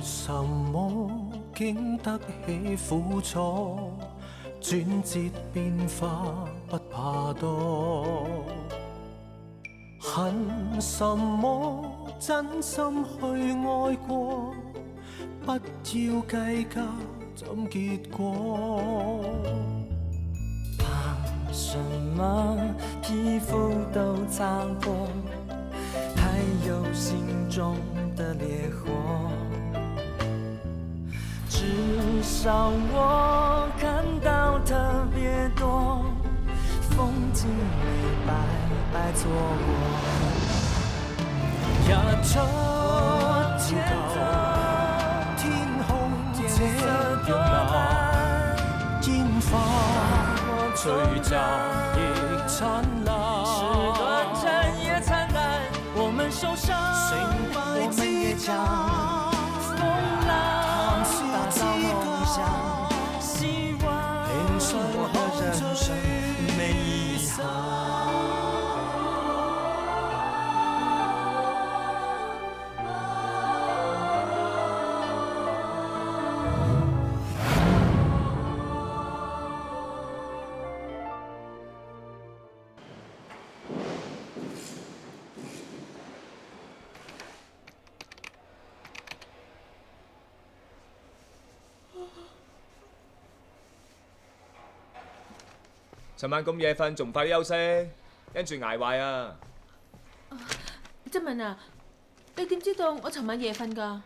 什麼經得起苦楚？轉折變化不怕多。恨什麼？真心去愛過，不要計較怎結果。怕什麼？皮膚都擦過，還有心中的烈火。至少我看到特別多風景沒白白錯過。日出天空這樣藍，煙花璀璨亦燦爛，是短暫也燦爛。我們受傷，我們也將風浪打造夢想，希望我的人生沒遺憾。尋晚咁夜瞓，仲唔快啲休息，跟住捱壞啊！振文啊，你點知道我尋晚夜瞓㗎？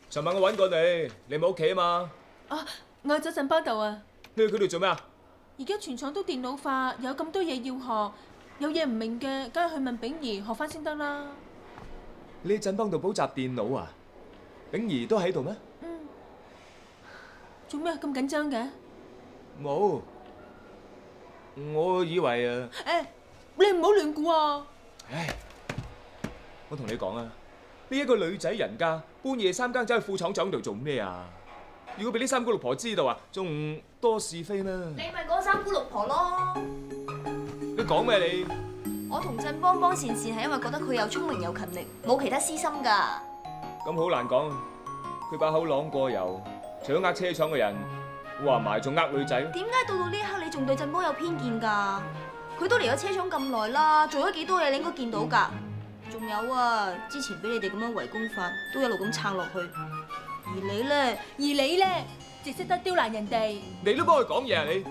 尋晚我揾過你，你冇屋企啊嘛？我喺咗振邦度啊！你去佢度做咩啊？而家全廠都電腦化，有咁多嘢要學，有嘢唔明嘅，梗係去問炳儀學翻先得啦。你喺振邦度補習電腦啊？炳儀都喺度咩？做咩咁緊張嘅？冇。我以為啊，你唔好亂估啊！唉，我同你講啊，呢一個女仔人家半夜三更走去副廠長度做咩啊？如果俾啲三姑六婆知道啊，仲多是非咩？你咪嗰三姑六婆咯！你講咩你？我同振邦幫善善係因為覺得佢又聰明又勤力，冇其他私心㗎。咁好難講，佢把口朗過油，除咗呃車廠嘅人。話埋仲呃女仔，點解到呢一刻你仲對振邦有偏見㗎？佢都嚟咗車廠咁耐啦，做咗幾多嘢你應該見到㗎。仲有啊，之前俾你哋咁樣圍攻法，都一路咁撐落去。而你咧，淨識得刁難人哋。你都幫佢講嘢啊你？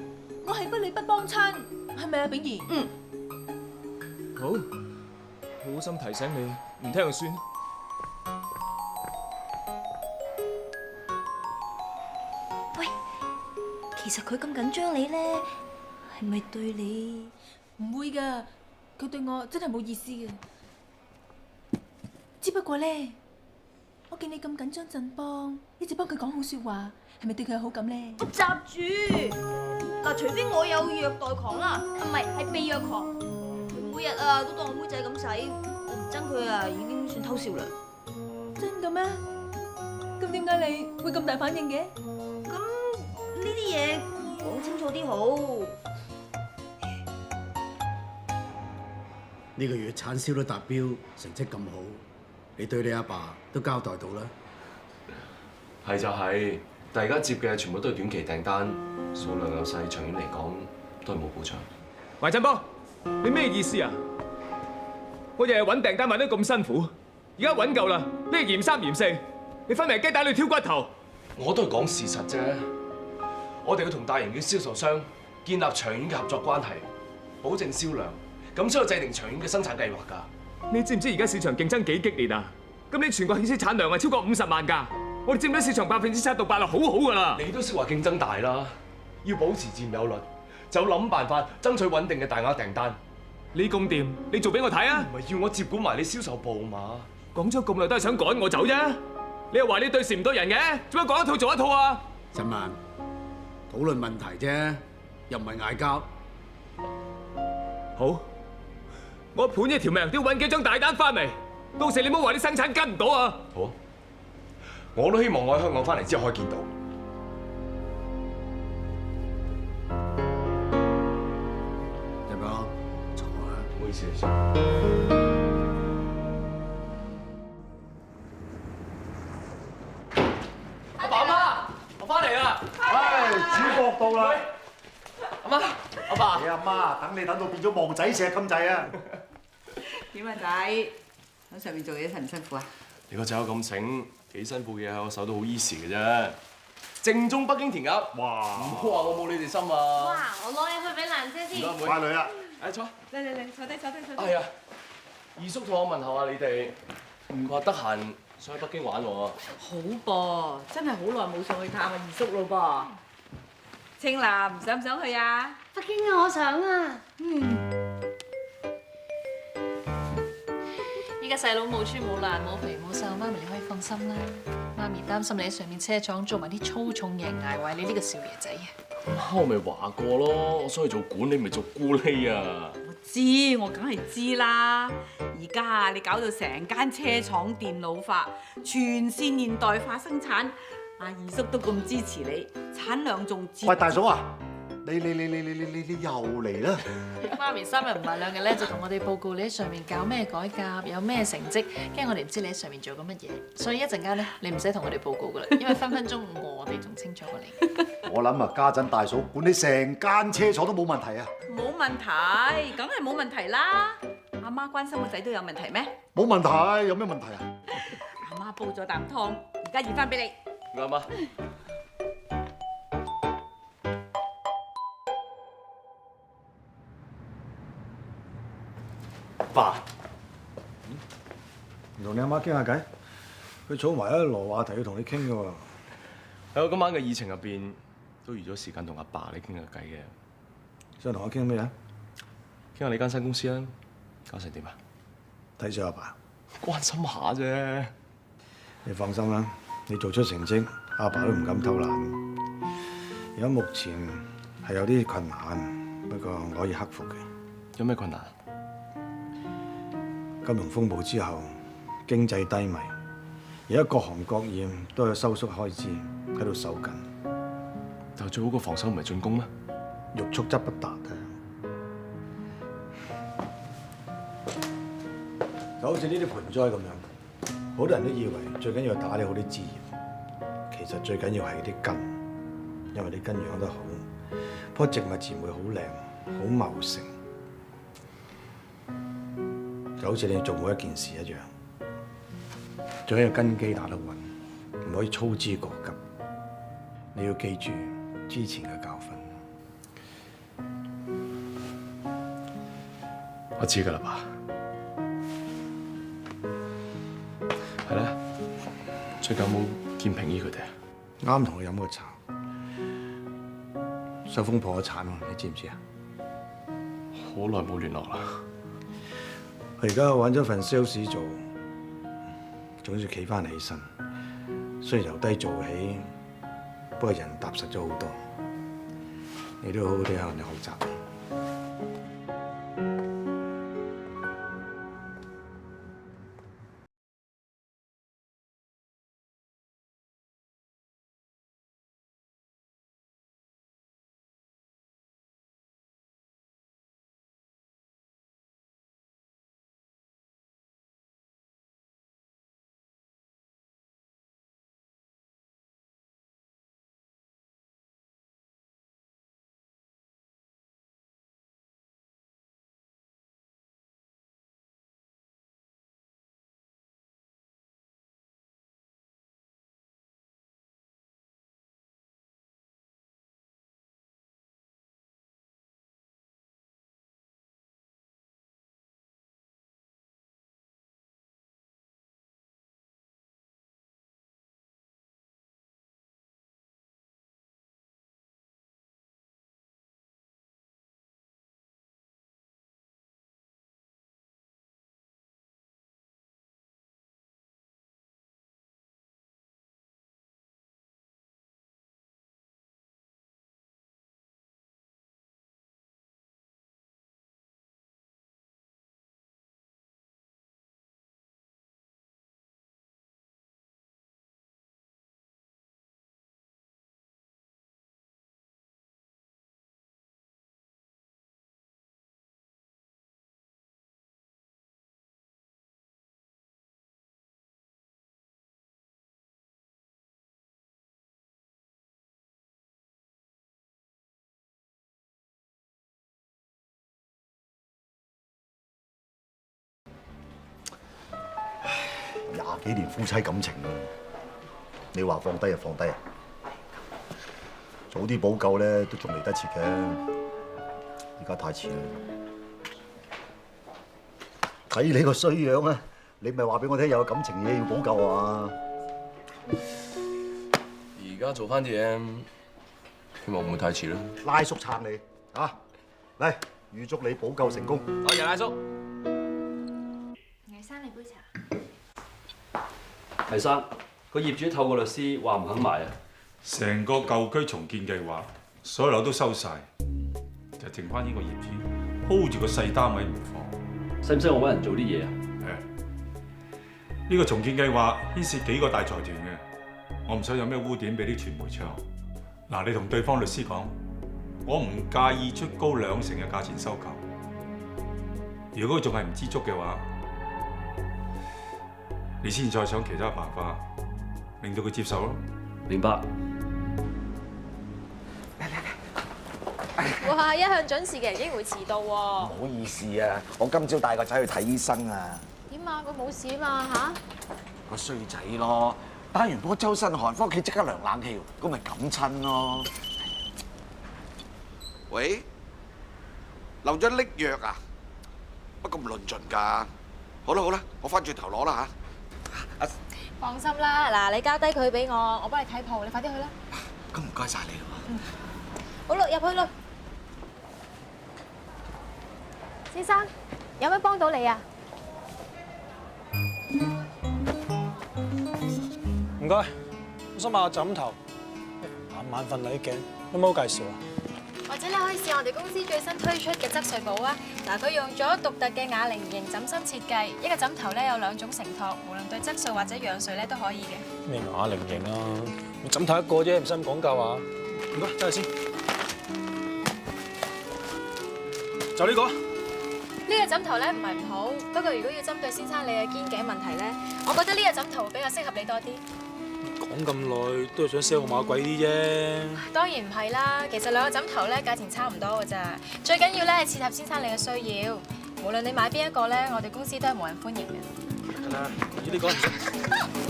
我係不理不幫親，係咪啊，炳儀？好，好心提醒你，唔聽就算。其實佢咁緊張你咧，係咪對你？唔會㗎，佢對我真係冇意思嘅。只不過咧，我見你咁緊張振邦，一直幫佢講好説話，係咪對佢有好感咧？我閘住嗱，除非我有虐待狂啦，唔係被虐狂。佢每日啊都當我妹仔咁使，我唔憎佢啊已經算偷笑啦。真嘅咩？咁點解你會咁大反應嘅？呢啲嘢講清楚啲好。呢個月產銷都達標，成績咁好，你對你阿爸都交代到啦。係就係，但係而家接嘅全部都係短期訂單，數量又細，長遠嚟講都係冇保障。喂，振邦，你咩意思啊？我日日揾訂單揾得咁辛苦，而家揾夠啦，呢嫌三嫌四，你分明雞蛋裏挑骨頭。我都係講事實啫。我哋要同大型嘅銷售商建立長遠嘅合作關係，保證銷量，咁先可以制定長遠嘅生產計劃㗎。你知唔知而家市場競爭幾激烈啊？咁你全國汽車產量係超過50萬架，我哋佔咗市場7%到8%啦，好好㗎啦。你都識話競爭大啦，要保持佔有率，就諗辦法爭取穩定嘅大額訂單。你咁掂，你做俾我睇啊！唔係要我接管埋你銷售部嘛？講咗咁耐都係想趕我走啫。你又話你對事唔對人嘅，做乜講一套做一套啊？振文，討論問題啫，又唔係嗌交。好，我盤一條命都要揾幾張大單翻嚟，到時你唔好話啲生產跟唔到啊！好，我都希望我喺香港翻嚟之後可以見到。振邦，坐啊！唔好意思。等你等到變咗望仔石咁滯啊！點啊仔？喺上面做嘢辛唔辛苦啊？你個仔有咁醒，幾辛苦嘅喺我手都好 easy 嘅啫。正宗北京填鴨，哇！唔好話我冇你哋心啊！哇！我攞嘢去俾蘭姐先。唔該，乖女啊！誒坐。嚟，坐低。係啊，二叔同我問候下你哋，佢話得閒想去北京玩喎。好噃，真係好耐冇上去探阿二叔咯噃。青藍想唔想去啊？北京啊，我想啊。依家細佬冇穿冇爛冇肥冇瘦，媽咪你可以放心啦。媽咪擔心你喺上面車廠做埋啲粗重嘢，捱壞你呢個少爺仔啊！媽，我咪話過咯，我想去做管理，咪做咕喱啊！我知，我梗係知啦。而家啊，你搞到成間車廠電腦化，全線現代化生產，阿二叔都咁支持你，產量仲接。喂，大嫂啊，你又嚟啦！媽咪3日唔係2日咧，就同我哋報告你喺上面搞咩改革，有咩成績，驚我哋唔知你喺上面做緊乜嘢，所以一陣間咧，你唔使同我哋報告噶啦，因為分分鐘我哋仲清楚過你。我諗啊，家陣大嫂管理成間車廠都冇問題啊！冇問題，梗係冇問題啦。阿媽關心個仔都有問題咩？冇問題，有咩問題啊？阿媽煲咗啖湯，而家熱翻俾你。啱啊！爸，唔同你阿媽傾下偈，佢儲埋一籮話題要同你傾嘅喎。喺我今晚嘅議程入邊，都預咗時間同阿爸你傾下偈嘅。想同我傾咩啊？傾下你間新公司啊，搞成點啊？睇上阿爸，關心下啫。你放心啦，你做出成績，阿爸都唔敢偷懶。而家目前係有啲困難，不過我可以克服嘅。有咩困難？金融風暴之後，經濟低迷，而家各行各業都有收縮開支，喺度收緊。但最好個防守唔係進攻咩？欲速則不達啊！就好似呢啲盆栽咁樣，好多人都以為最緊要打理好啲枝葉，其實最緊要係啲根，因為啲根養得好，棵植物自然會好靚、好茂盛。就好似你做每一件事一樣，最緊要根基打得穩，唔可以操之過急。你要記住之前嘅教訓。我知㗎啦，爸。係咧，最近有冇見平姨佢哋啊？啱同佢飲個茶，秀峰破咗產喎，你知唔知啊？好耐冇聯絡啦。佢而家揾咗份 sales 做，總算企翻起身。雖然由低做起，不過人踏實咗好多。你都好好地向人哋學習。20幾年夫妻感情啦，你話放低就放低啊！早啲補救咧都仲嚟得切嘅，而家太遲啦。睇你個衰樣啊！你咪話俾我聽有感情嘢要補救啊！而家做翻啲嘢，希望唔會太遲啦。拉叔撐你啊！嚟，預祝你補救成功。多謝拉叔。魏生，你杯茶。黎生，個業主透過律師話唔肯賣啊！成個舊區重建計劃，所有樓都收晒，就剩翻呢個業主 hold 住個細單位唔放。使唔使我揾人做啲嘢啊？呢個重建計劃牽涉幾個大財團嘅，我唔想有咩污點俾啲傳媒唱。嗱，你同對方律師講，我唔介意出高2成嘅價錢收購。如果佢仲係唔知足嘅話，你先再想其他辦法，令到佢接受咯。明白。哇！一向準時嘅人竟然會遲到喎。唔好意思啊，我今朝帶個仔去睇醫生啊。點啊？佢冇事啊嘛嚇？個衰仔咯，打完波周身汗，翻屋企即刻涼冷氣，咁咪感親咯。喂，漏咗拎藥啊？乜咁論盡㗎？好啦好啦，我翻轉頭攞啦嚇。放心啦，嗱，你交低佢俾我，我幫你睇鋪，你快啲去啦。咁唔該晒你啦。好啦，入去啦。先生，有咩幫到你啊？唔該，我想買個枕頭，晚瞓捩頸，有冇好介紹啊？或者你可以試我哋公司最新推出嘅側睡寶啊！嗱，佢用咗獨特嘅啞鈴型枕芯設計，一個枕頭咧有2種承托，無論對側睡或者仰睡咧都可以嘅。咩啞鈴型啊？枕頭一個啫，唔使咁講究啊！唔該，走去先。就呢個。呢個枕頭咧唔係唔好，不過如果要針對先生你嘅肩頸問題咧，我覺得呢個枕頭會比較適合你多啲。講咁耐都係想 sell 我馬貴啲啫。當然唔係啦，其實2個枕頭咧價錢差唔多㗎咋，最緊要咧係切合先生你嘅需要。無論你買邊一個咧，我哋公司都係無人歡迎嘅。得啦，呢個唔使。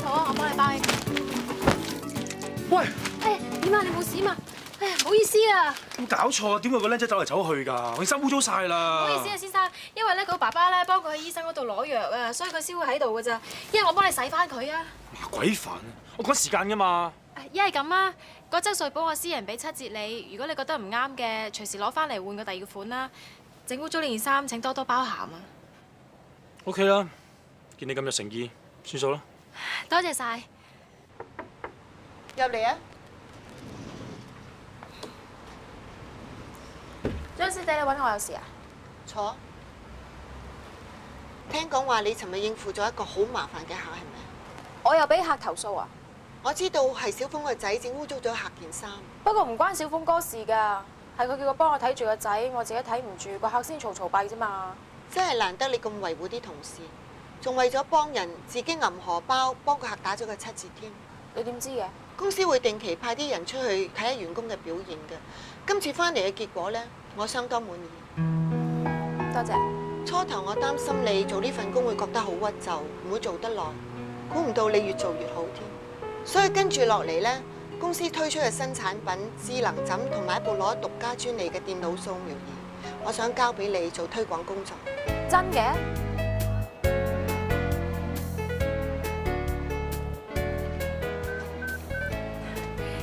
好啊，我幫你包起。喂，點啊？你冇事嘛？哎呀，唔好意思啊。有冇搞錯啊？點會個僆仔走嚟走去㗎？我件衫污糟晒啦。唔好意思啊，先生，因為咧佢爸爸咧幫佢喺醫生嗰度攞藥啊，所以佢先會喺度㗎咋。一係我幫你洗翻佢啊。麻鬼煩，我趕時間㗎嘛。一係咁啊，嗰側睡寶我私人俾7折你，如果你覺得唔啱嘅，隨時攞翻嚟換個第二個款啦。整污糟呢件衫請多多包涵啊。OK 啦，見你咁有誠意，算數啦。多謝晒。入嚟啊！張小姐，你揾我有事啊？坐。聽講話你尋日應付咗一個好麻煩嘅客，係咪？我又俾客投訴啊！我知道係小鳳個仔整污糟咗客件衫。不過唔關小鳳哥事㗎，係佢叫我幫我睇住個仔，我自己睇唔住，個客先嘈嘈閉啫嘛。真係難得你咁維護啲同事，仲為咗幫人自己揞荷包，幫個客打咗個7折添。你點知嘅？公司會定期派啲人出去睇下員工嘅表現㗎。今次翻嚟嘅結果呢，我相當滿意。多謝。初頭我擔心你做呢份工會覺得好屈就，唔會做得耐。估唔到你越做越好添。所以跟住落嚟呢，公司推出嘅新產品智能枕同埋一部攞獨家專利嘅電腦掃描儀，我想交俾你做推廣工作。真嘅？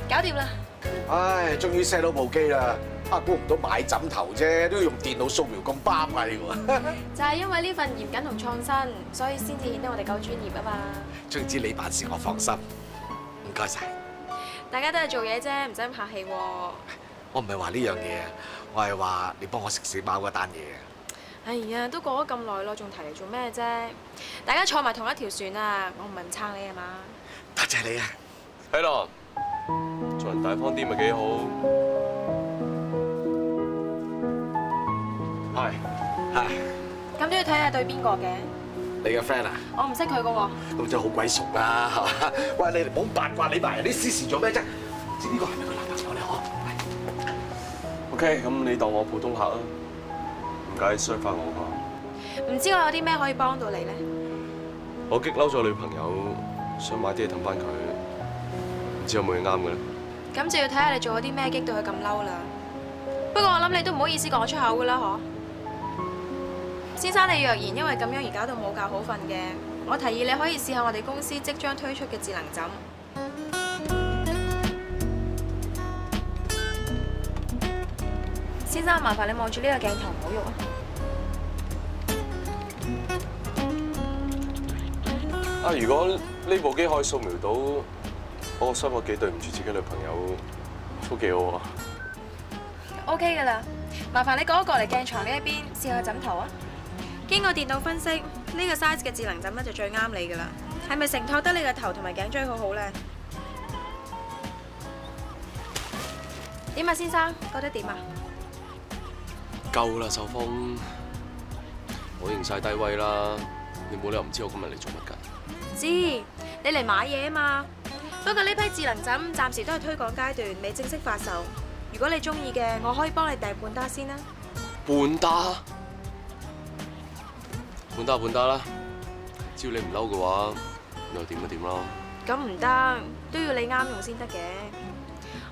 搞掂啦！唉，終於 set 到部機啦！估唔到買枕頭啫，都要用電腦掃描咁巴閉喎。就係因為呢份嚴謹同創新，所以先至顯得我哋夠專業啊嘛。總之你辦事我放心，唔該晒。大家都係做嘢啫，唔使咁客氣喎。我唔係話呢樣嘢啊，我係話你幫我食死貓嗰單嘢啊。哎呀，都過咗咁耐咯，仲提嚟做咩啫？大家坐埋同一條船啊，我唔係唔撐你啊嘛。多謝你啊。係咯，做人大方啲咪幾好。係。咁都要睇下對邊個嘅。你嘅 friend 啊？我唔識佢噶喎。咁真係好鬼熟啦，係嘛？喂，你哋唔好八卦，你埋人啲私事做咩啫？唔知呢個係咪佢男朋友咧？我 OK， 咁你當我普通客啊，唔介意 serve 翻我啩？唔知我有啲咩可以幫到你咧？我激嬲咗女朋友，想買啲嘢氹翻佢，唔知有冇嘢啱嘅咧？咁就要睇下你做咗啲咩激到佢咁嬲啦。不過我諗你都唔好意思講出口噶啦，嗬。先生，你若然因為咁樣而搞到冇覺好瞓嘅，我提議你可以試下我哋公司即將推出嘅智能枕。先生，麻煩你望住呢個鏡頭，唔好喐啊！啊，如果呢部機可以掃描到我心，我幾對唔住自己女朋友，都幾好啊。OK 噶啦，麻煩你過一過嚟鏡床呢一邊試下枕頭啊！經過電腦分析，呢個 size 嘅智能枕咧就最啱你噶啦。係咪承托得你個頭同埋頸椎好好咧？點啊，先生，覺得點啊？夠啦，秀峰，我認晒低威啦，你冇理由唔知我今日嚟做乜㗎？知，你嚟買嘢啊嘛。不過呢批智能枕暫時都係推廣階段，未正式發售。如果你中意嘅，我可以幫你訂半打先啦。半打？半打啦，只要你唔嬲嘅話，又點就點咯。咁唔得，都要你啱用先得嘅。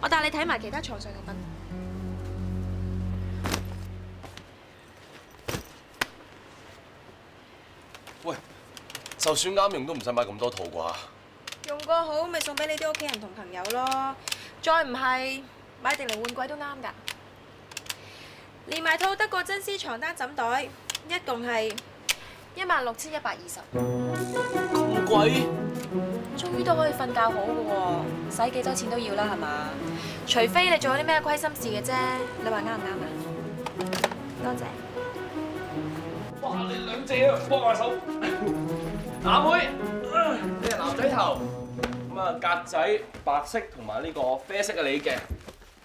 我帶你睇埋其他床上用品。喂，就算啱用都唔使買咁多套啩。用過好咪送俾你啲屋企人同朋友咯，再唔係買定嚟換季都啱㗎。連埋套德國真絲床單枕袋，一共係16,120。咁貴？終於都可以瞓覺好㗎喎，使幾多錢都要啦，係嘛？除非你做咗啲咩虧心事嘅啫，你話啱唔啱啊？多謝。哇！你兩隻啊，幫下手。阿妹，你係男仔頭，咁啊格仔白色同埋呢個啡色係你嘅。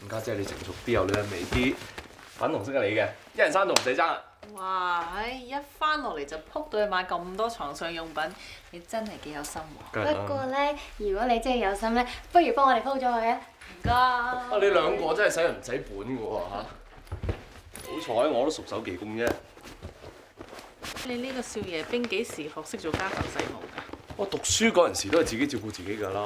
咁家姐你成熟啲有女人味啲，粉紅色係你嘅，一人3套唔使爭啊！哇！一翻落嚟就撲到去買咁多床上用品，你真係幾有心喎。不過咧，如果你真係有心咧，不如幫我哋鋪咗佢啊！唔該。啊！你兩個真係使人唔使本嘅喎嚇。好彩我都熟手技工啫。你呢個少爺兵幾時學識做家頭細務㗎？我讀書嗰陣時都係自己照顧自己㗎啦。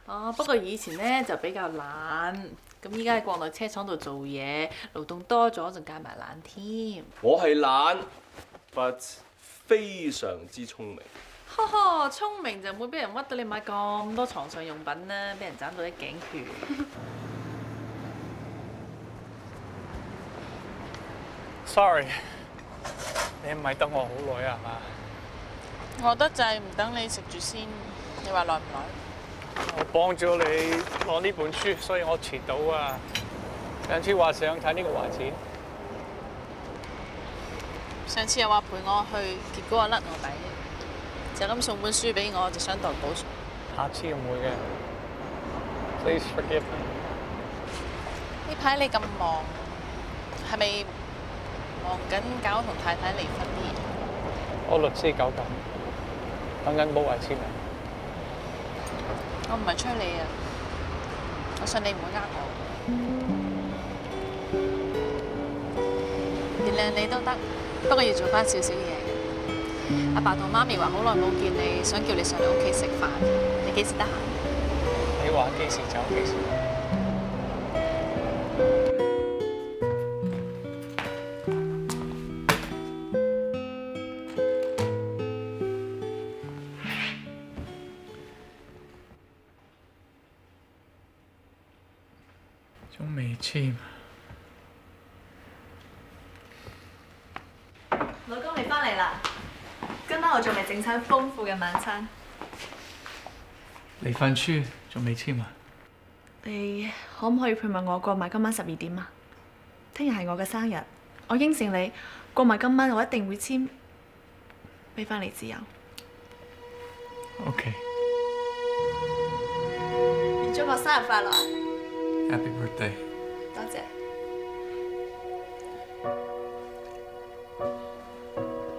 哦，不過以前咧就比較懶，咁依家喺國內車廠度做嘢，勞動多咗，仲加埋懶添。我係懶 ，but 非常之聰明。呵呵，聰明就唔會俾人屈到你買咁多床上用品啦，俾人斬到一頸血。Sorry，你唔係等我好耐啊嘛？我得滯，唔等你食住先。你話耐唔耐？我幫咗你攞呢本書，所以我遲到啊。上次話想睇呢個畫展，上次又話陪我去，結果我甩我底，就咁送本書俾我，就想代補償。下次唔會嘅。Please forgive me。呢排你咁忙，係咪忙緊搞同太太離婚啲嘢？我律師搞緊，等緊保衞簽名。我唔係催你啊，我信你唔會呃我。原諒你都得，不過要做翻少少嘢。阿爸同媽咪話好耐冇見你，想叫你上嚟屋企食飯。你幾時得閒？你話幾時就幾時。仲未簽。老公，你翻嚟啦！今晚我仲未整餐豐富嘅晚餐。離婚書仲未簽啊？你可唔可以陪埋我過埋今晚12點啊？聽日係我嘅生日，我應承你過埋今晚我一定會簽，俾翻你自由。OK。預祝我生日快樂啊 Happy birthday。多謝。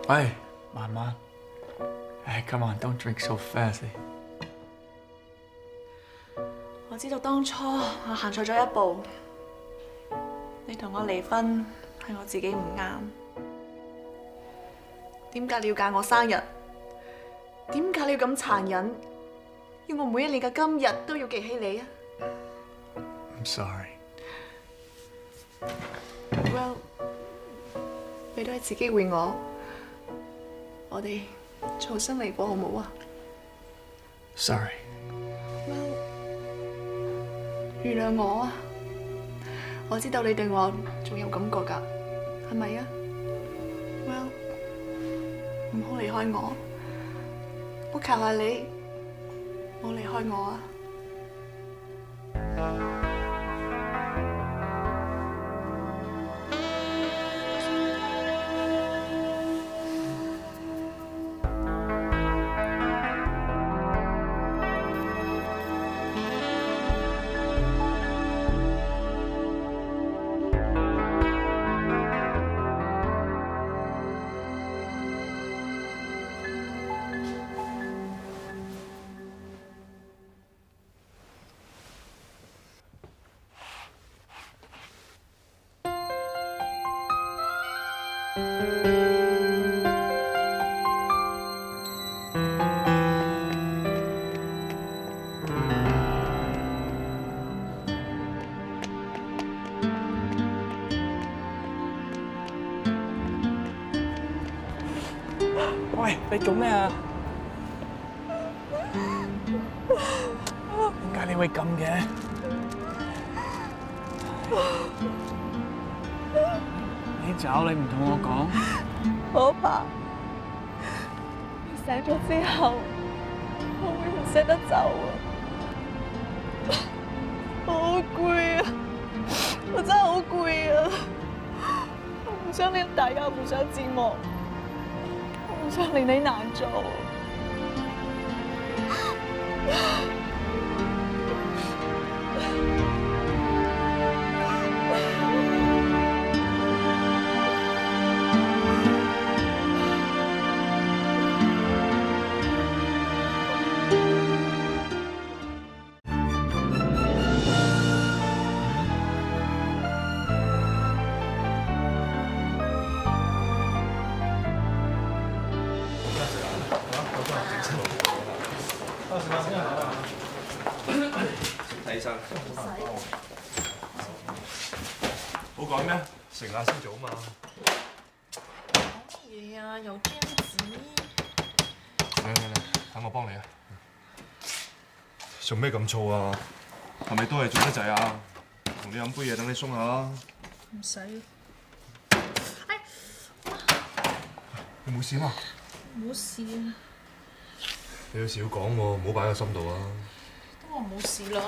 喂，慢慢。Come on, don't drink so fast。我知道當初我行錯咗一步，你同我離婚係我自己唔啱。點解你要揀我生日？點你要咁殘忍？要我每一年嘅今日都要記起你啊 I'm sorry。 ？Well， 俾多一次機會我哋重新嚟過好冇啊 Sorry。 ？Well， 原諒我啊！我知道你對我仲有感覺㗎，係咪啊 ？Well， 唔好離開我，我求下你，唔好離開我啊！喂，你做咩啊？點解你會咁嘅？你走，你唔同我講。我怕你醒咗之後，我會唔捨得走啊！我好攰啊！我真係好攰啊！我唔想令大家互相折磨。我唔想令你難做。睇醫生。好講咩？食晏先做啊嘛。乜嘢啊？又張紙。嚟，等我幫你啊！做咩咁燥啊？係咪都係做得滯啊？同你飲杯嘢，等你鬆下啦。唔使。你冇事啊嘛？冇事啊。你有事要講喎，唔好擺喺心度啊！都話冇事啦。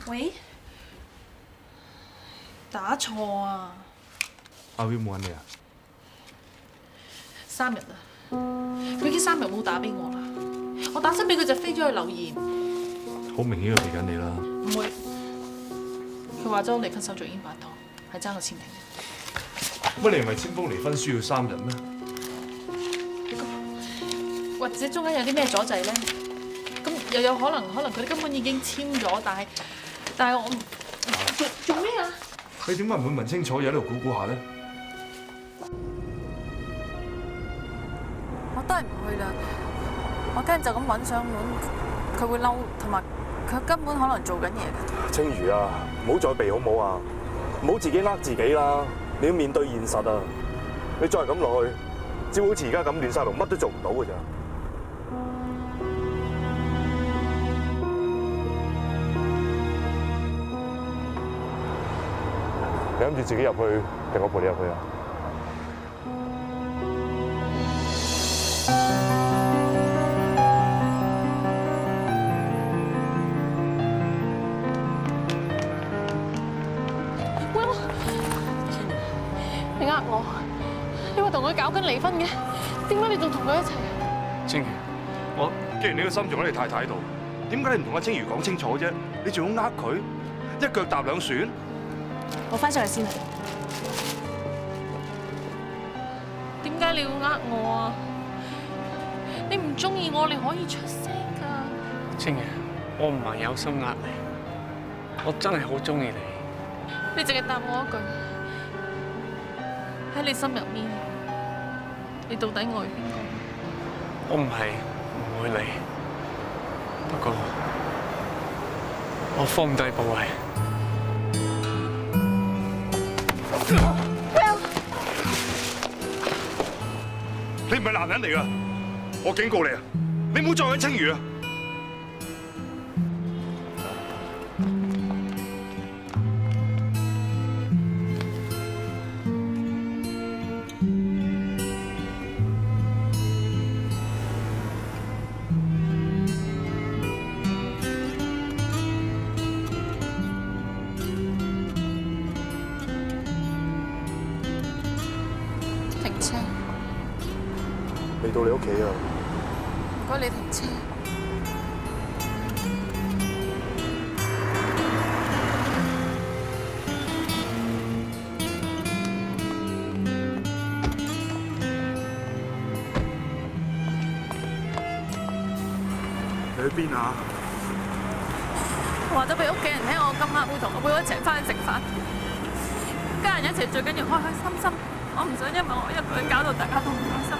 喂？打錯啊！阿 Will 冇揾你啊？3日啦，佢已經3日冇打俾我啦。我打親俾佢就飛咗去留言。好明顯佢避緊你啦。唔會，佢話周離婚手續已經辦妥，係爭個簽名。乜你唔係簽封離婚書要3日咩？或者中間有啲咩阻滯咧？咁又有可能佢哋根本已經簽咗，但係我做咩啊？你點解唔會問清楚，又喺度估估下咧？我都係唔去啦，我驚就咁揾上門，佢會嬲，同埋佢根本可能做緊嘢嘅。青如啊，唔好再避好唔好啊？唔好自己呃自己啦，你要面對現實啊！你再係咁落去，只會好似而家咁亂晒龍，乜都做唔到㗎咋。你諗住自己入去，定我陪你入去啊？你呃我，你話同佢搞緊離婚嘅，點解你仲同佢一齊？青如，既然你個心仲喺你太太度，點解你唔同阿青如講清楚啫？你仲要呃佢，一腳踏兩船。我翻上去先啦。點解你要呃我啊？你唔中意我，你可以出聲㗎。青如，我唔係有心呃你，我真係好中意你。你淨係答我一句，喺你心入面，你到底愛邊個？我唔係唔愛你，不過我放唔低寶慧。你唔係男人嚟噶，我警告你啊！你唔好再揾青瑜啊！停車，未到你屋企啊！唔該你停車。你去邊啊？我話咗俾屋企人聽，我今晚會同我妹一齊翻去食飯，家人一齊最緊要開開心心。我唔想因為我一個人搞到大家都唔開心。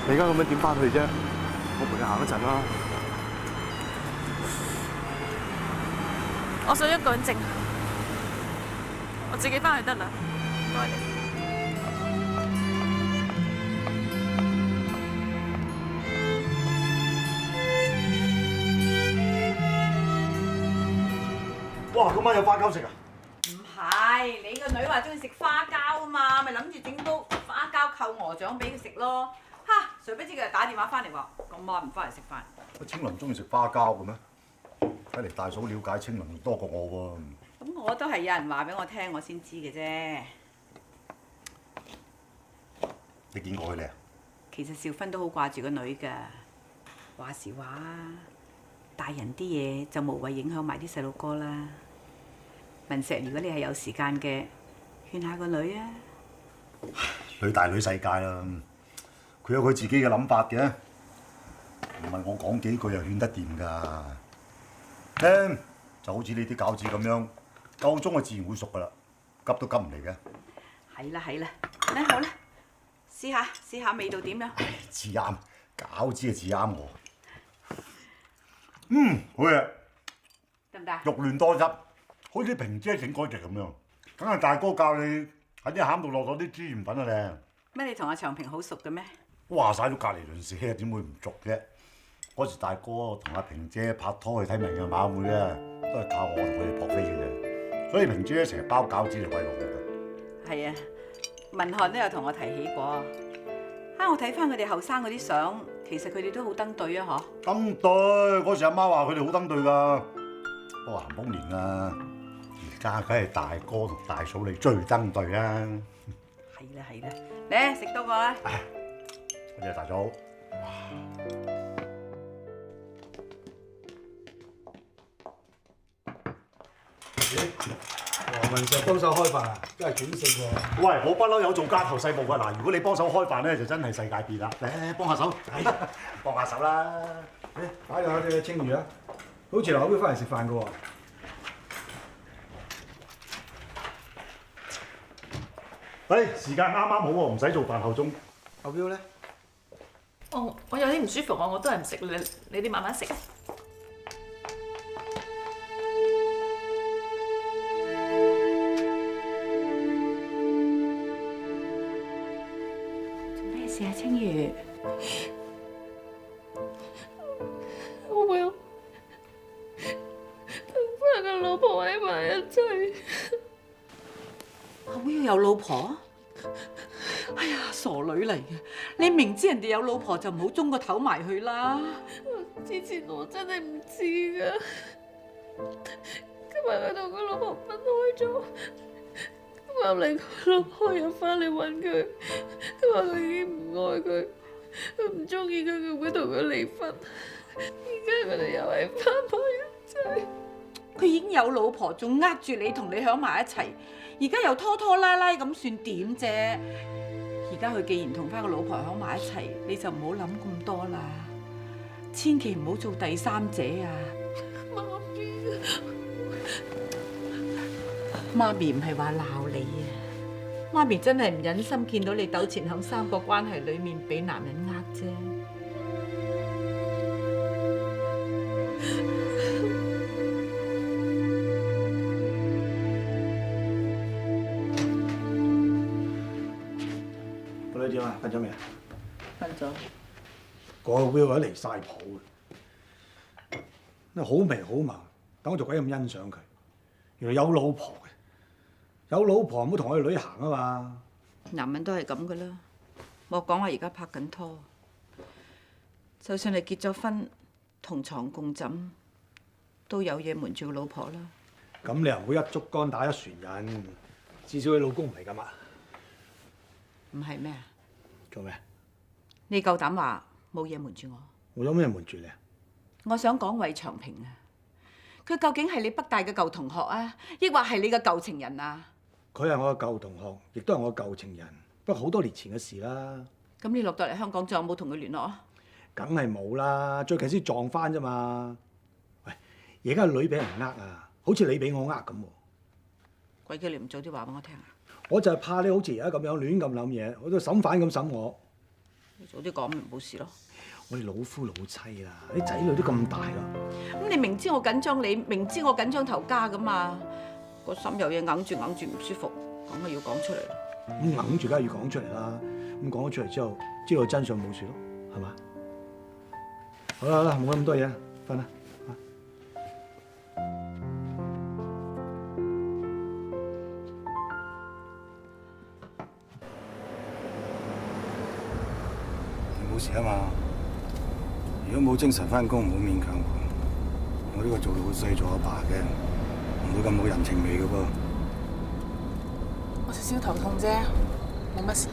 你而家咁樣點翻去啫？我陪你行一陣啦。我想一個人靜，我自己翻去得啦。唔該你。哇！今晚有花膠食啊？唔係，你個女話中意食花膠啊嘛，咪諗住整煲花膠扣鵝掌俾佢食咯。哈！誰不知佢又打電話翻嚟話今晚唔翻嚟食飯。青倫中意食花膠嘅咩？睇嚟大嫂了解青倫多過我喎。咁我都係有人話俾我聽，我先知嘅啫。你見過佢哋啊？其實少芬都好掛住個女㗎。話時話，大人啲嘢就無謂影響埋啲細路哥啦。文石，如果你係有時間嘅，勸下個女啊。女大女世界啦，佢有佢自己嘅諗法嘅，唔係我講幾句又勸得掂㗎。就好似呢啲餃子咁樣，夠鐘就自然會熟㗎啦，急都急唔嚟嘅。係啦係啦，咧好啦，試下味道點樣？至啱，餃子啊至啱我。好嘢，得唔得？肉嫩多汁，好似平姐整嗰隻咁樣。梗係大哥教你喺啲餡度落咗啲豬鹽粉啊咧。咩？你同阿長平好熟嘅咩？話晒都隔離鄰舍，點會唔熟啫？嗰時大哥同阿平姐拍拖去睇明日馬會啊，都係靠我同佢哋撲飛嘅啫。所以平姐成日包餃子嚟餵我嘅。係啊，文漢都有同我提起過。我睇翻佢哋後生嗰啲相，其實佢哋都好登對啊，嗬。登對，嗰時阿媽話佢哋好登對㗎。不過咸豐年啊，而家梗係大哥同大嫂你最登對啦。係啦，嚟食多個啦。多謝大嫂。黃文石幫手開飯啊，真係幾勝喎！喂，我不嬲有做家頭細務㗎。嗱，如果你幫手開飯咧，就真係世界變啦。嚟幫下手，幫下手啦。打電話俾青瑜啊，好似劉口標翻嚟食飯㗎喎。時間啱啱好喎，唔使做飯後鐘。後標咧？我有啲唔舒服啊，我都係唔食，你哋慢慢食啊。試下青瑜，我會同翻個老婆喺埋一齊。阿會有老婆？哎呀，傻女嚟嘅！你明知人哋有老婆就唔好中個頭埋去啦。之前我真係唔知㗎，今日佢同個老婆分開咗。後嚟個老婆又翻嚟揾佢，佢話佢已經唔愛佢，佢唔中意佢，佢會同佢離婚。而家佢哋又係翻埋一齊。佢已經有老婆，仲呃住你同你響埋一齊，而家又拖拖拉拉咁，算點啫？而家佢既然同翻個老婆響埋一齊，你就唔好諗咁多啦，千祈唔好做第三者啊！媽咪唔係話鬧你啊，媽咪真係唔忍心見到你糾纏響三個關係裡面俾男人呃啫。個女點啊？瞓咗未啊？瞓咗。個 Will 離晒譜嘅，好眉好貌，等我做鬼咁欣賞佢。原來有老婆嘅，有老婆唔好同我去旅行啊嘛。男人都係咁噶啦，莫講我而家拍緊拖，就算係結咗婚，同床共枕，都有嘢瞞住個老婆啦。咁你又唔好一竹竿打一船人，至少你老公唔係咁啊。唔係咩啊？做咩？你夠膽話冇嘢瞞住我？我有咩瞞住你啊？我想講魏長平啊，佢究竟係你北大嘅舊同學啊，抑或係你嘅舊情人啊？佢係我嘅舊同學，亦都係我嘅舊情人，不過好多年前嘅事啦。咁你落到嚟香港，仲有冇同佢聯絡啊？梗係冇啦，最近先撞翻啫嘛。喂，而家個女俾人呃啊，好似你俾我呃咁喎。鬼叫你唔早啲話俾我聽啊！我就係怕你好似而家咁樣亂咁諗嘢，好似審犯咁審我。你早啲講咪冇事咯。我哋老夫老妻啦，啲仔女都咁大啦。咁你明知我緊張你，明知我緊張頭家噶嘛，個心有嘢硬住唔舒服，咁咪要講出嚟咯。咁硬住梗係要講出嚟啦。咁講咗出嚟之後，知道真相冇事咯，係嘛？好啦好啦，冇咁多嘢，瞓啦。冇事啊嘛！如果冇精神翻工，唔好勉強我。我呢個做老細做阿爸嘅，唔會咁冇人情味嘅噃。我少少頭痛啫，冇乜事。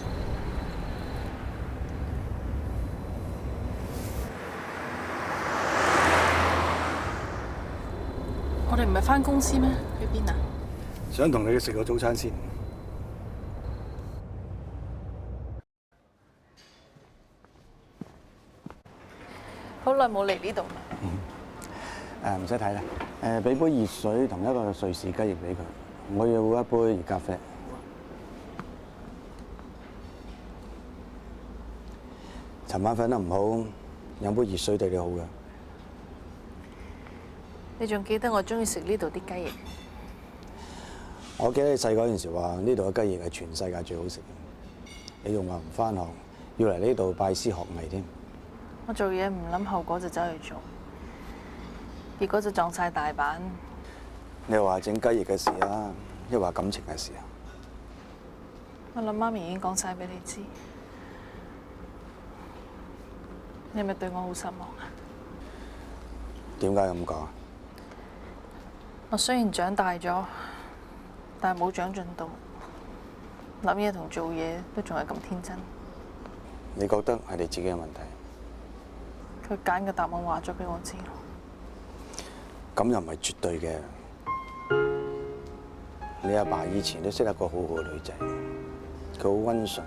我哋唔係翻公司咩？去邊啊？想同你食個早餐先。好耐冇嚟呢度。唔使睇啦，俾杯熱水同一個瑞士雞翼俾佢，我要一杯熱咖啡。尋晚瞓得唔好，飲杯熱水對你好㗎。你仲記得我中意食呢度啲雞翼？我記得你細個嗰陣時話呢度嘅雞翼係全世界最好食嘅，你仲話唔返學，要嚟呢度拜師學藝添。我做嘢唔諗後果就走去做，結果就撞晒大板。你話整雞翼嘅事啊，一話感情嘅事啊？我諗媽咪已經講晒俾你知，你係咪對我好失望啊？點解咁講？我雖然長大咗，但係冇長進到，諗嘢同做嘢都仲係咁天真。你覺得係你自己嘅問題？佢揀嘅答案話咗俾我知咯。咁又唔係絕對嘅。你阿爸以前都識得個好好嘅女仔，佢好溫順，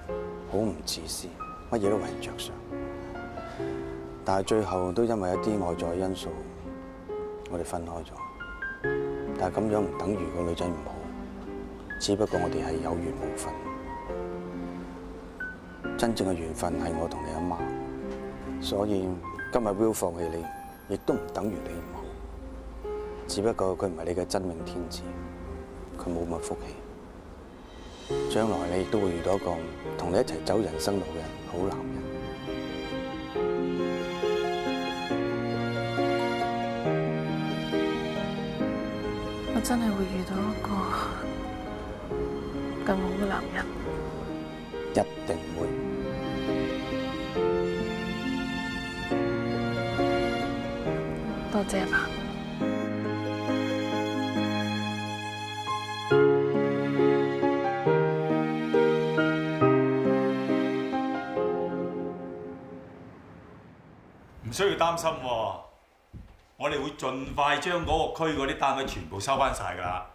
好唔自私，乜嘢都為人着想。但係最後都因為一啲外在因素，我哋分開咗。但係咁樣唔等於個女仔唔好，只不過我哋係有緣無分。真正嘅緣分係我同你阿媽，所以今日 Will 放棄你，亦都唔等於你唔好。只不過佢唔係你嘅真命天子，佢冇乜福氣。將來你亦都會遇到一個同你一齊走人生路嘅好男人。我真係會遇到一個更好嘅男人。一定會。多謝阿爸。唔需要擔心喎，我哋會盡快將嗰個區嗰啲單位全部收翻晒㗎啦，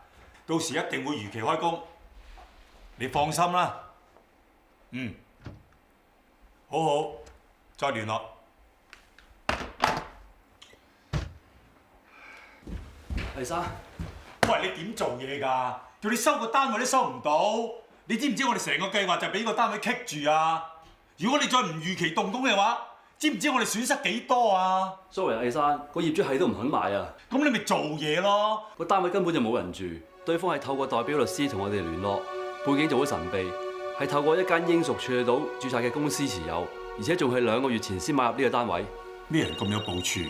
到時一定會如期開工，你放心啦。好好，再聯絡。黎生，喂，你點做嘢㗎？叫你收個單位都收唔到，你知唔知我哋成個計劃就俾呢個單位棘住啊？如果你再唔預期動工嘅話，知唔知我哋損失幾多啊 ？Sorry， 魏生，個業主係都唔肯賣啊。咁你咪做嘢咯。個單位根本就冇人住，對方係透過代表律師同我哋聯絡，背景就好神秘，係透過一間英屬處理到註冊嘅公司持有，而且仲係2個月前先買入呢個單位。咩人咁有部署？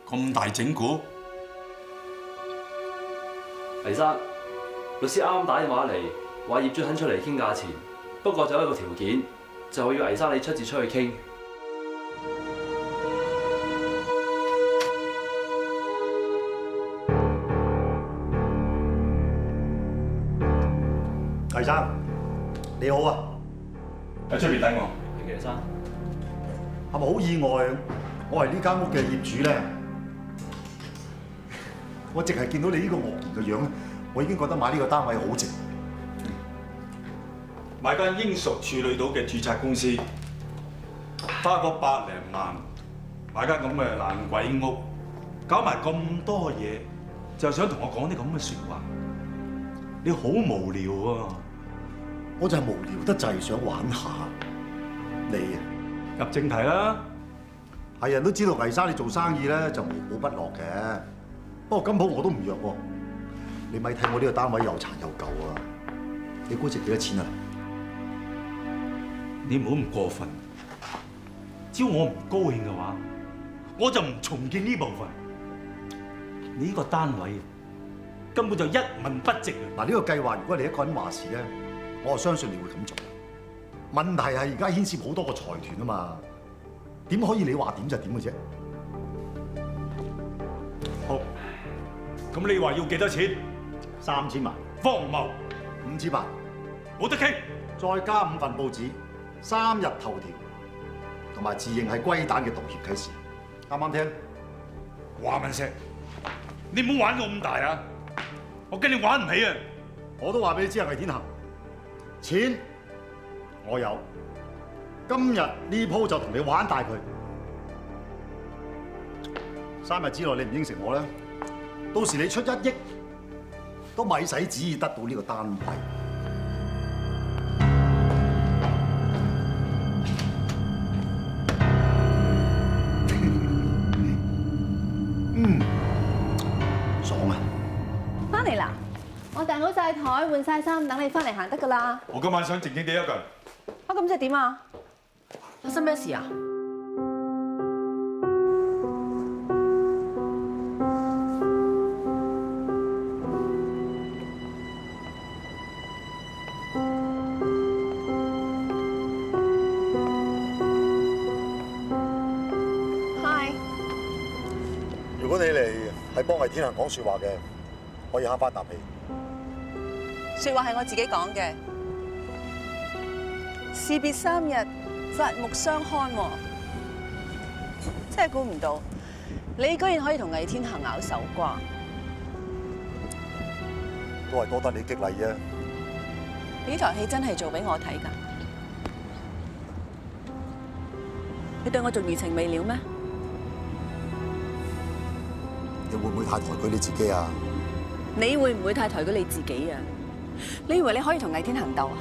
咁大整蠱？魏生，律師啱啱打電話嚟，話業主肯出嚟傾價錢，不過就有一個條件，就係要魏生你出去傾。魏生，你好啊！喺出邊等我。魏生，係咪好意外？我係呢間屋嘅業主咧。我淨係見到你呢個愕然嘅樣咧，我已經覺得買呢個單位好值。買間英屬處理到嘅註冊公司，花個100零萬買間咁嘅爛鬼屋，搞埋咁多嘢，就想同我講啲咁嘅説話，你好無聊啊！我就係無聊得滯，想玩下你啊！入正題啦，係人都知道魏生你做生意咧就無寶不落嘅，不過今鋪我都唔弱喎。你咪睇我呢個單位又殘又舊啊！你估值幾多錢啊？你唔好咁過分，只要我唔高興嘅話，我就唔重建呢部分。你呢個單位根本就一文不值啊！嗱，呢個計劃如果你一個人話事咧，我相信你會咁做。問題係而家牽涉好多個財團啊嘛，點可以你話點就點嘅啫？好，咁你話要幾多錢？3000萬。荒謬。5000萬。冇得傾。再加5份報紙，3日頭條，同埋自認係龜蛋嘅道歉啟事，啱唔啱聽？華文石，你唔好玩到咁大啊！我跟你玩唔起啊！我都話俾你知啊，魏天恒，錢我有，今日呢鋪就同你玩大佢。3日之內你唔應承我咧，到時你出1億都咪使旨意得到呢個單位。爽啊！翻嚟啦！我訂好晒台，換晒衫，等你翻嚟行得噶啦。我今晚想靜靜地一個人。咁即係點啊？發生咩事啊？如果你嚟係幫魏天恒講説話嘅，可以慳翻啖氣。説話係我自己講嘅。士別3日，刮目相看喎，真係估唔到，你居然可以同魏天恒拗手瓜。都係多得你激勵啫。呢台戲真係做俾我睇㗎。你對我仲餘情未了咩？你會唔會太抬舉你自己啊？你會唔會太抬舉你自己啊？你以為你可以同魏天恒鬥啊？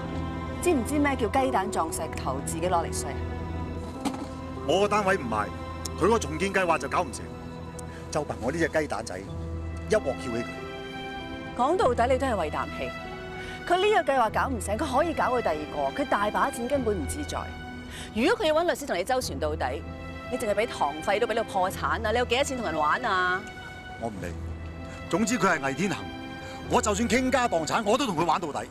知唔知咩叫雞蛋撞石頭，自己攞嚟衰？我個單位唔賣，佢個重建計劃就搞唔成，就憑我呢隻雞蛋仔一鑊撬起佢。講到底，你都係為啖氣。佢呢個計劃搞唔成，佢可以搞佢第2個，佢大把錢根本唔自在。如果佢要揾律師同你周旋到底，你淨係俾堂費都俾到破產啊！你有幾多錢同人玩啊？我唔理，總之佢係魏天恒，我就算傾家蕩產，我都同佢玩到底。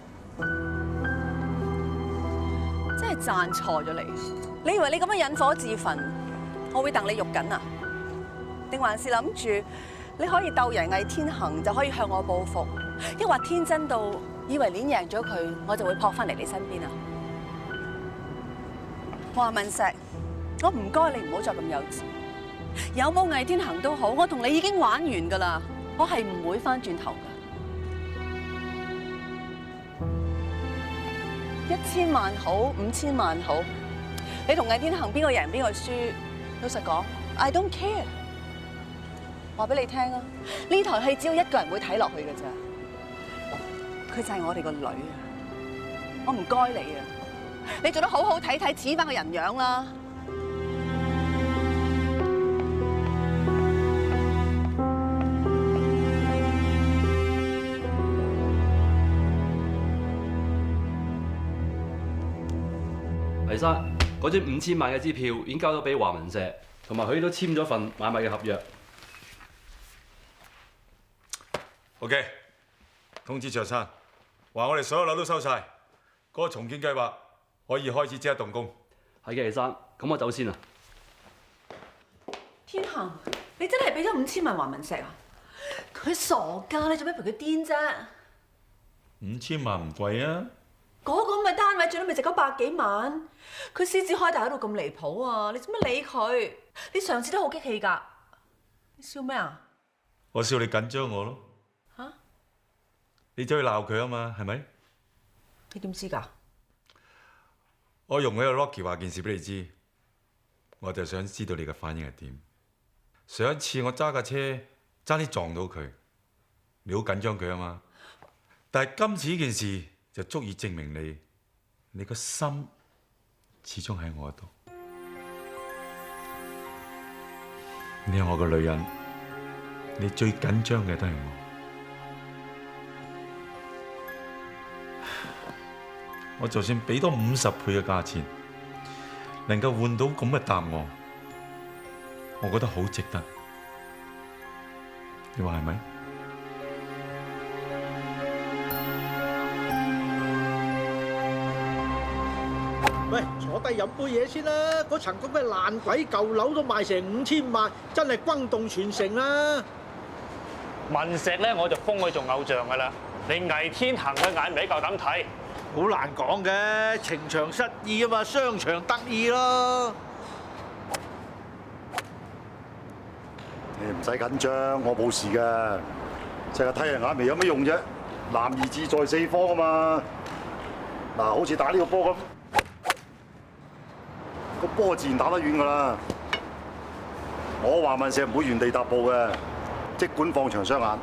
真係讚錯咗你！你以為你咁樣引火自焚，我會戥你肉緊啊？定還是諗住你可以鬥贏魏天恒就可以向我報復？抑或天真到以為碾贏咗佢，我就會撲翻嚟你身邊啊？華文石，我唔該你唔好再咁幼稚。有冇魏天恒都好，我同你已經玩完㗎啦，我係唔會翻轉頭㗎。1000萬好，5000萬好，你同魏天恒邊個贏邊個輸？老實講 ，I don't care。話俾你聽啊，呢台戲只有1個人會睇落去㗎咋，佢就係我哋個女啊！我唔該你啊！你做得好好睇睇，似翻個人樣啦。黎生，嗰張5000萬嘅支票已經交咗俾華文社，同埋佢都簽咗份買賣嘅合約。OK， 通知卓生，話我哋所有樓都收晒，嗰個重建計劃可以開始即刻動工。係嘅，黎生，咁我走先啦。天恒，你真係俾咗5000萬華文石啊？佢傻㗎，你做咩陪佢癲啫？5000萬唔貴啊！嗰個咁嘅單位最多咪值咗100幾萬，佢獅子開大喺度咁離譜啊！你做乜理佢？你上次都好激氣㗎，你笑咩啊？我笑你緊張我咯。嚇？你走去鬧佢啊嘛，係咪？你點知㗎？我容許阿 Rocky 話件事俾你知，我就想知道你嘅反應係點。上一次我揸架車爭啲撞到佢，你好緊張佢啊嘛。但係今次呢件事就足以證明你個心始終喺我度。你係我個女人，你最緊張嘅都係我。我就算俾多50倍嘅價錢，能夠換到咁嘅答案，我覺得好值得。你話係咪？喂，坐低飲杯嘢先啦！嗰層咁嘅爛鬼舊樓都賣成5000萬，真係轟動全城啦！文石咧，我就封佢做偶像㗎啦。你魏天恒嘅眼尾夠膽睇？好難講嘅，情場失意啊嘛，商場得意咯。你唔使緊張，我冇事㗎。成日睇人眼眉有咩用啫？男兒志在四方啊嘛。嗱，好似打呢個波咁，個波自然打得遠㗎啦。我華文石唔會原地踏步嘅，即管放長雙眼。